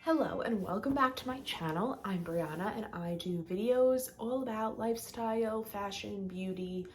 Hello and welcome back to my channel. I'm Brianna and I do videos all about lifestyle, fashion, beauty,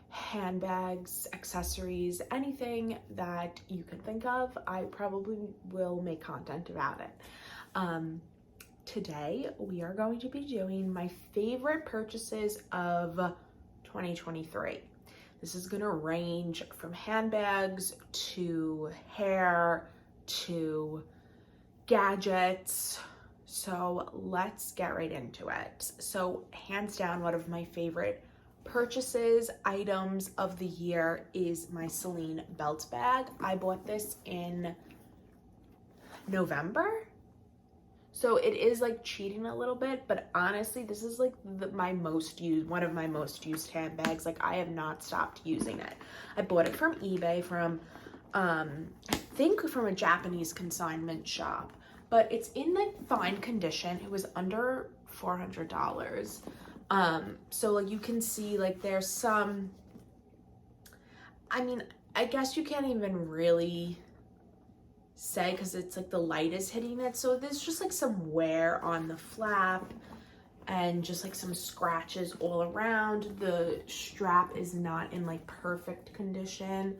handbags, accessories, anything that you can think of. I probably will make content about it. Today we are going to be doing my favorite purchases of 2023. This is gonna range from handbags to hair to gadgets. So let's get right into it. So hands down, one of my favorite purchases items of the year is my Celine belt bag. I bought this in November. So it is like cheating a little bit, but honestly, this is like one of my most used handbags. Like I have not stopped using it. I bought it from eBay from I think from a Japanese consignment shop, but it's in like fine condition. It was under $400. So like you can see like there's some, I guess you can't even really say because it's like the light is hitting it. So there's just like some wear on the flap and just like some scratches all around. The strap is not in like perfect condition,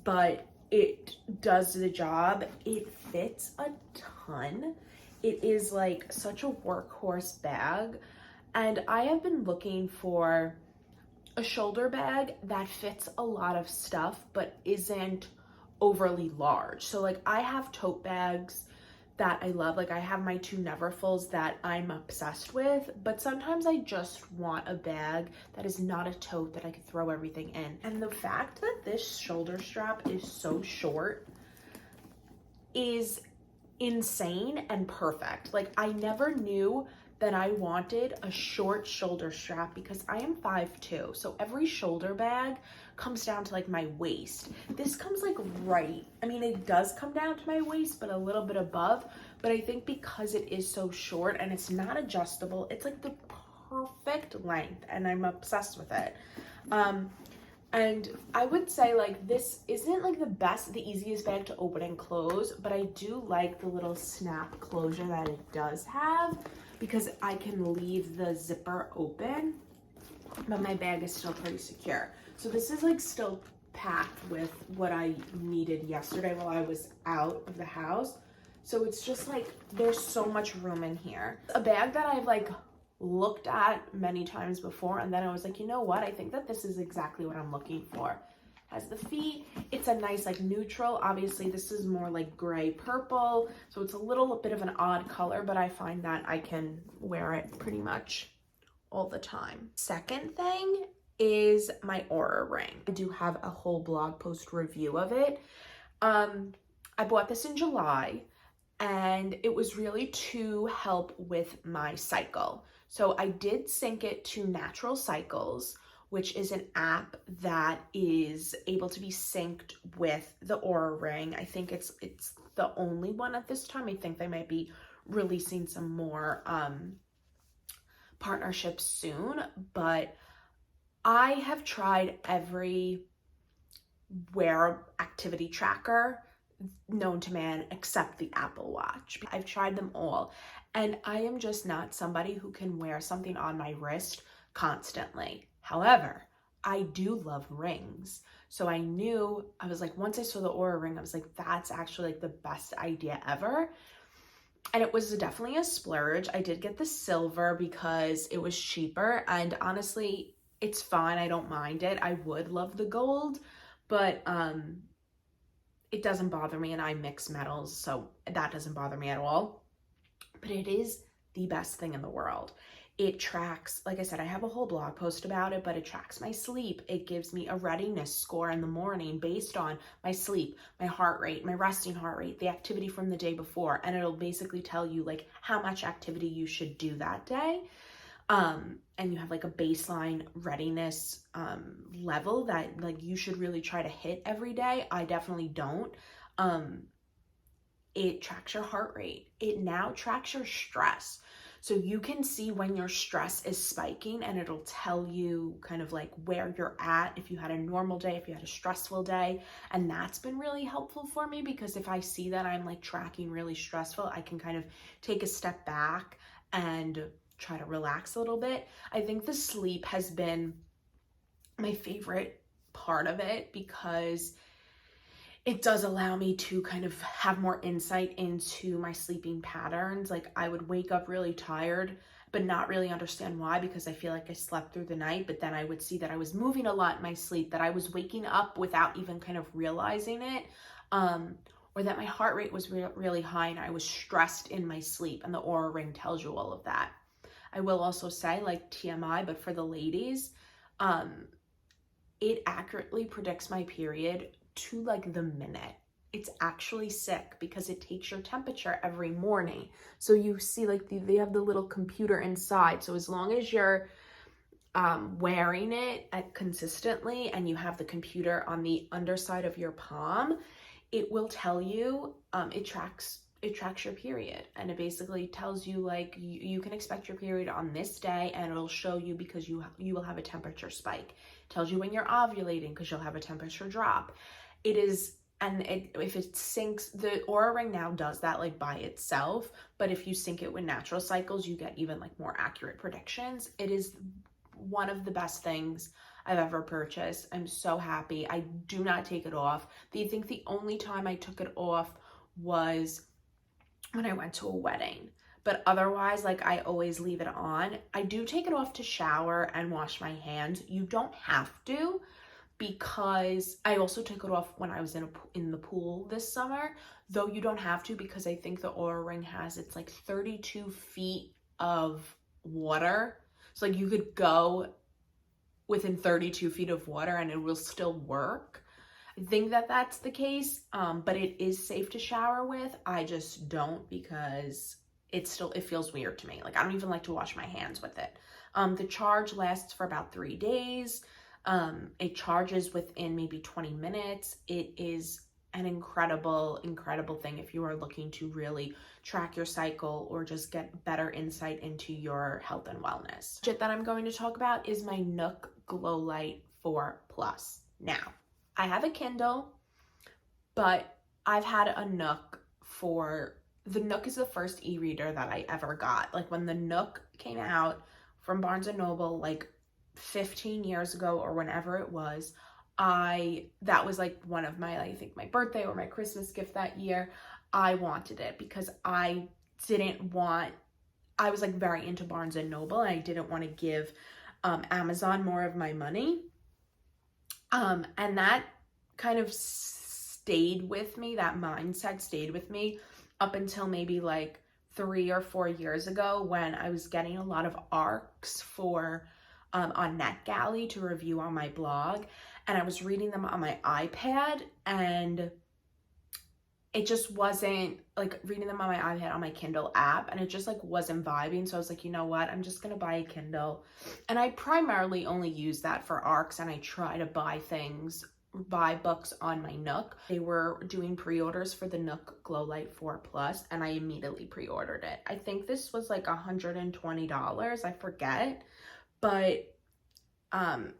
but it does the job. It fits a ton. It is like such a workhorse bag. And I have been looking for a shoulder bag that fits a lot of stuff, but isn't overly large. So like I have tote bags that I love. Like I have my two Neverfulls that I'm obsessed with, but sometimes I just want a bag that is not a tote that I could throw everything in. And the fact that this shoulder strap is so short is insane and perfect. Like I never knew that I wanted a short shoulder strap because I am 5'2", so every shoulder bag comes down to like my waist. This comes like right, it does come down to my waist, but a little bit above, but I think because it is so short and it's not adjustable, it's like the perfect length and I'm obsessed with it. And I would say like this isn't like the easiest bag to open and close, but I do like the little snap closure that it does have because I can leave the zipper open, but my bag is still pretty secure. So this is like still packed with what I needed yesterday while I was out of the house. So it's just like, there's so much room in here. A bag that I've like looked at many times before, and then I was like, you know what? I think that this is exactly what I'm looking for. Has the feet, it's a nice like neutral. Obviously this is more like gray purple, so it's a little bit of an odd color, but I find that I can wear it pretty much all the time. Second thing is my Aura ring. I do have a whole blog post review of it. I bought this in July and it was really to help with my cycle. So I did sync it to Natural Cycles, which is an app that is able to be synced with the Aura ring. I think it's the only one at this time. I think they might be releasing some more partnerships soon, but I have tried every wear activity tracker known to man except the Apple Watch. I've tried them all, and I am just not somebody who can wear something on my wrist constantly. However, I do love rings. So I was like, once I saw the Aura ring, I was like, that's actually like the best idea ever. And it was definitely a splurge. I did get the silver because it was cheaper, and honestly, it's fine. I don't mind it. I would love the gold, but it doesn't bother me, and I mix metals, so that doesn't bother me at all. But it is the best thing in the world. It tracks, like I said, I have a whole blog post about it, but it tracks my sleep. It gives me a readiness score in the morning based on my sleep, my heart rate, my resting heart rate, the activity from the day before, and it'll basically tell you like how much activity you should do that day. And you have like a baseline readiness level that like you should really try to hit every day. I definitely don't. It tracks your heart rate. It now tracks your stress. So you can see when your stress is spiking, and it'll tell you kind of like where you're at, if you had a normal day, if you had a stressful day. And that's been really helpful for me, because if I see that I'm like tracking really stressful, I can kind of take a step back and try to relax a little bit. I think the sleep has been my favorite part of it, because it does allow me to kind of have more insight into my sleeping patterns. Like, I would wake up really tired, but not really understand why, because I feel like I slept through the night. But then I would see that I was moving a lot in my sleep, that I was waking up without even kind of realizing it, or that my heart rate was really high and I was stressed in my sleep. And the Aura Ring tells you all of that. I will also say, like, TMI, but for the ladies, it accurately predicts my period to like the minute. It's actually sick, because it takes your temperature every morning. So you see, like, they have the little computer inside. So as long as you're wearing it consistently, and you have the computer on the underside of your palm, it will tell you, it tracks your period, and it basically tells you, like, you can expect your period on this day, and it'll show you, because you will have a temperature spike. It tells you when you're ovulating, because you'll have a temperature drop. It is, and if it syncs, the Aura Ring now does that like by itself, but if you sync it with natural cycles, you get even like more accurate predictions. It is one of the best things I've ever purchased. I'm so happy. I do not take it off. I think the only time I took it off was when I went to a wedding, but otherwise, like, I always leave it on. I do take it off to shower and wash my hands. You don't have to, because I also took it off when I was in the pool this summer, though you don't have to, because I think the Aura Ring has, it's like 32 feet of water. So like, you could go within 32 feet of water and it will still work. I think that that's the case, but it is safe to shower with. I just don't, because it feels weird to me. Like, I don't even like to wash my hands with it. The charge lasts for about 3 days. It charges within maybe 20 minutes. It is an incredible thing if you are looking to really track your cycle, or just get better insight into your health and wellness. Shit that I'm going to talk about is my Nook Glow Light 4 Plus. Now, I have a Kindle, but I've had a Nook the Nook is the first e-reader that I ever got. Like, when the Nook came out from Barnes & Noble, like 15 years ago, or whenever it was, that was like one of my, I think my birthday or my Christmas gift that year. I wanted it because I was like very into Barnes & Noble, and I didn't want to give Amazon more of my money. And that kind of stayed with me, that mindset stayed with me up until maybe like 3 or 4 years ago, when I was getting a lot of ARCs on NetGalley to review on my blog, and I was reading them on my iPad, and it just wasn't, like, reading them on my iPad on my Kindle app, and it just like wasn't vibing. So I was like, you know what, I'm just gonna buy a Kindle. And I primarily only use that for ARCs, and I try to buy books on my Nook. They were doing pre-orders for the Nook Glow Light 4 Plus, and I immediately pre-ordered it. I think this was like $120, I forget, but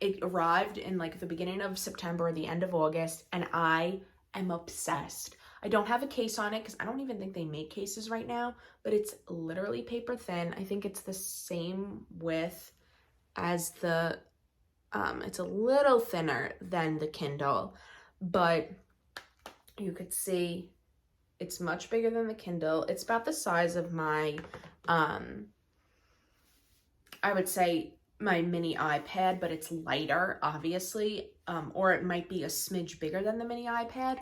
it arrived in like the beginning of September or the end of August, and I am obsessed. I don't have a case on it, because I don't even think they make cases right now, but it's literally paper thin. I think it's the same width as the it's a little thinner than the Kindle, but you could see it's much bigger than the Kindle. It's about the size of my I would say my mini iPad, but it's lighter, obviously, or it might be a smidge bigger than the mini iPad,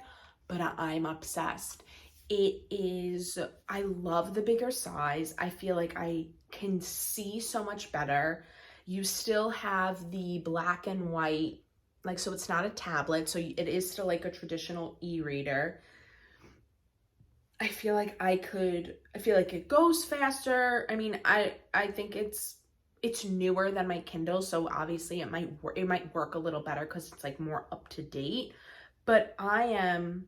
but I'm obsessed. I love the bigger size. I feel like I can see so much better. You still have the black and white, like, so it's not a tablet, so it is still like a traditional e-reader. I feel like it goes faster. I mean, I think it's newer than my Kindle, so obviously it might work a little better because it's like more up to date, but I am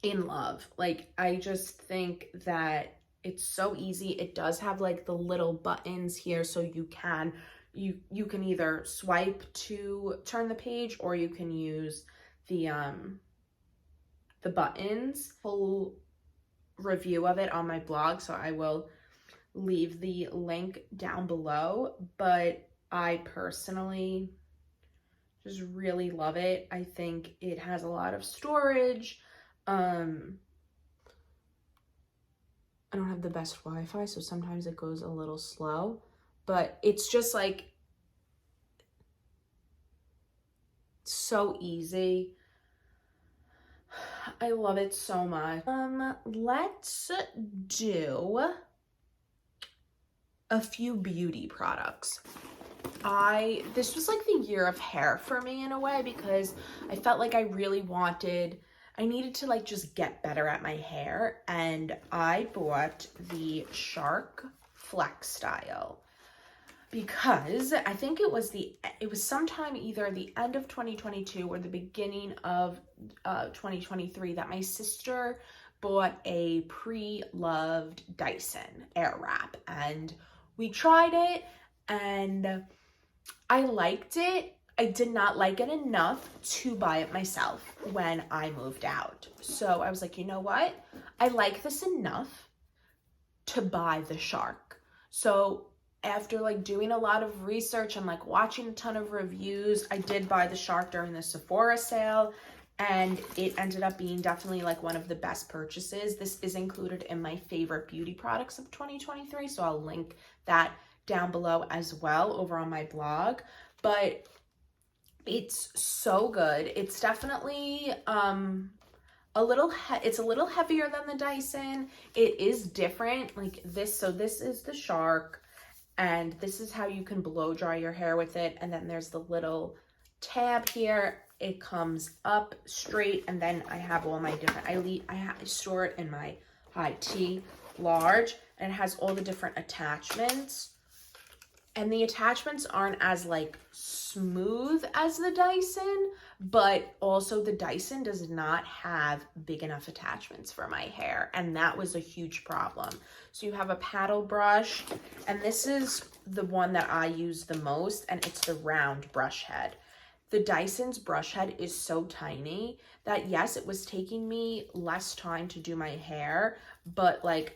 in love. Like, I just think that It's so easy. It does have like the little buttons here, so you can either swipe to turn the page, or you can use the buttons. Full review of it on my blog, so I will leave the link down below, but I personally just really love it. I think it has a lot of storage. I don't have the best Wi-Fi, so sometimes it goes a little slow, but it's just like so easy. I love it so much. Let's do a few beauty products. This was like the year of hair for me in a way, because I felt like I needed to like just get better at my hair, and I bought the Shark Flex Style because I think it was sometime either the end of 2022 or the beginning of 2023 that my sister bought a pre-loved Dyson Airwrap, and we tried it and I liked it. I did not like it enough to buy it myself when I moved out. So I was like, you know what? I like this enough to buy the Shark. So after like doing a lot of research and like watching a ton of reviews, I did buy the Shark during the Sephora sale, and it ended up being definitely like one of the best purchases. This is included in my favorite beauty products of 2023, so I'll link that down below as well over on my blog. But it's so good. It's definitely it's a little heavier than the Dyson. It is different like this. So this is the Shark, and this is how you can blow dry your hair with it. And then there's the little tab here. It comes up straight, and then I have all my different, I store it in my high T large, and it has all the different attachments. And the attachments aren't as like smooth as the Dyson, but also the Dyson does not have big enough attachments for my hair, and that was a huge problem. So you have a paddle brush, and this is the one that I use the most, and it's the round brush head. The Dyson's brush head is so tiny that yes, it was taking me less time to do my hair, but like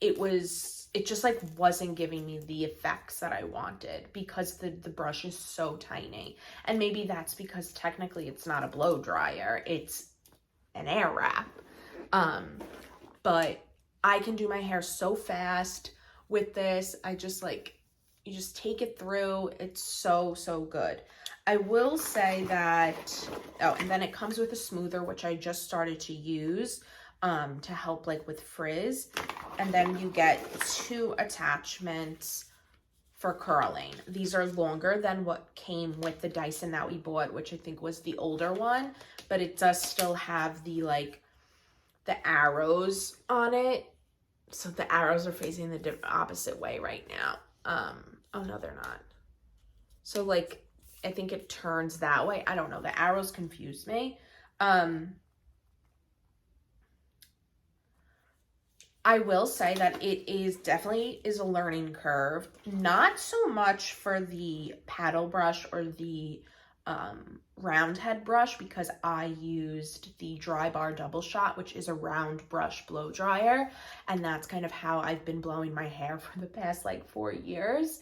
it just like wasn't giving me the effects that I wanted because the brush is so tiny. And maybe that's because technically it's not a blow dryer, it's an Airwrap. But I can do my hair so fast with this. I just like, you just take it through. It's so, so good. I will say that, oh, and then it comes with a smoother, which I just started to use to help like with frizz. And then you get 2 attachments for curling. These are longer than what came with the Dyson that we bought, which I think was the older one, but it does still have the like the arrows on it. So the arrows are facing the opposite way right now. Oh no, they're not. So like, I think it turns that way. I don't know. The arrows confuse me. I will say that it is definitely is a learning curve. Not so much for the paddle brush or the round head brush, because I used the Dry Bar Double Shot, which is a round brush blow dryer. And that's kind of how I've been blowing my hair for the past like 4 years.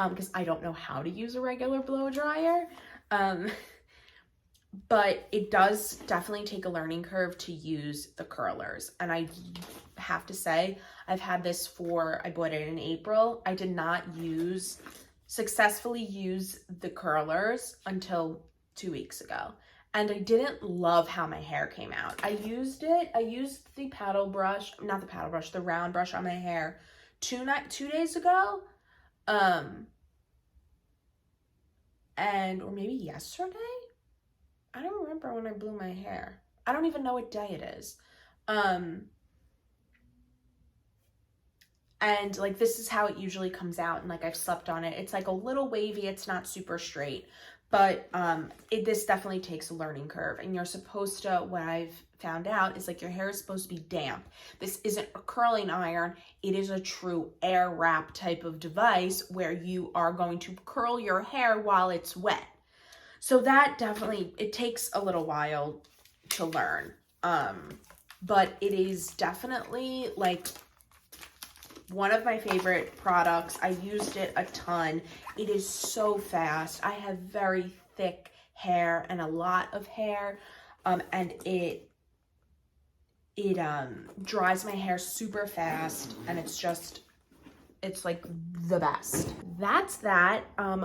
Because I don't know how to use a regular blow dryer. But it does definitely take a learning curve to use the curlers. And I have to say, I've had this I bought it in April. I did not successfully use the curlers until 2 weeks ago. And I didn't love how my hair came out. I used the paddle brush, not the paddle brush, the round brush on my hair 2 days ago. Or maybe yesterday? I don't remember when I blew my hair. I don't even know what day it is. And like, this is how it usually comes out. And like, I've slept on it. It's like a little wavy. It's not super straight, But this definitely takes a learning curve, and you're supposed to, what I've found out is like your hair is supposed to be damp. This isn't a curling iron. It is a true air wrap type of device where you are going to curl your hair while it's wet. So that definitely, it takes a little while to learn. But it is definitely like one of my favorite products. I used it a ton. It is so fast. I have very thick hair and a lot of hair, and it dries my hair super fast, and it's like the best. That's that.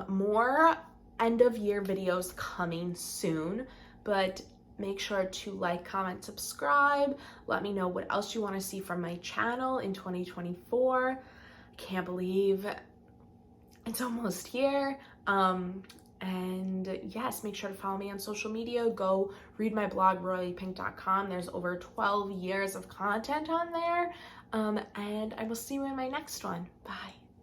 More end of year videos coming soon, but make sure to like, comment, subscribe. Let me know what else you want to see from my channel in 2024. I can't believe it's almost here. And yes, make sure to follow me on social media. Go read my blog, royallypink.com. There's over 12 years of content on there. And I will see you in my next one. Bye.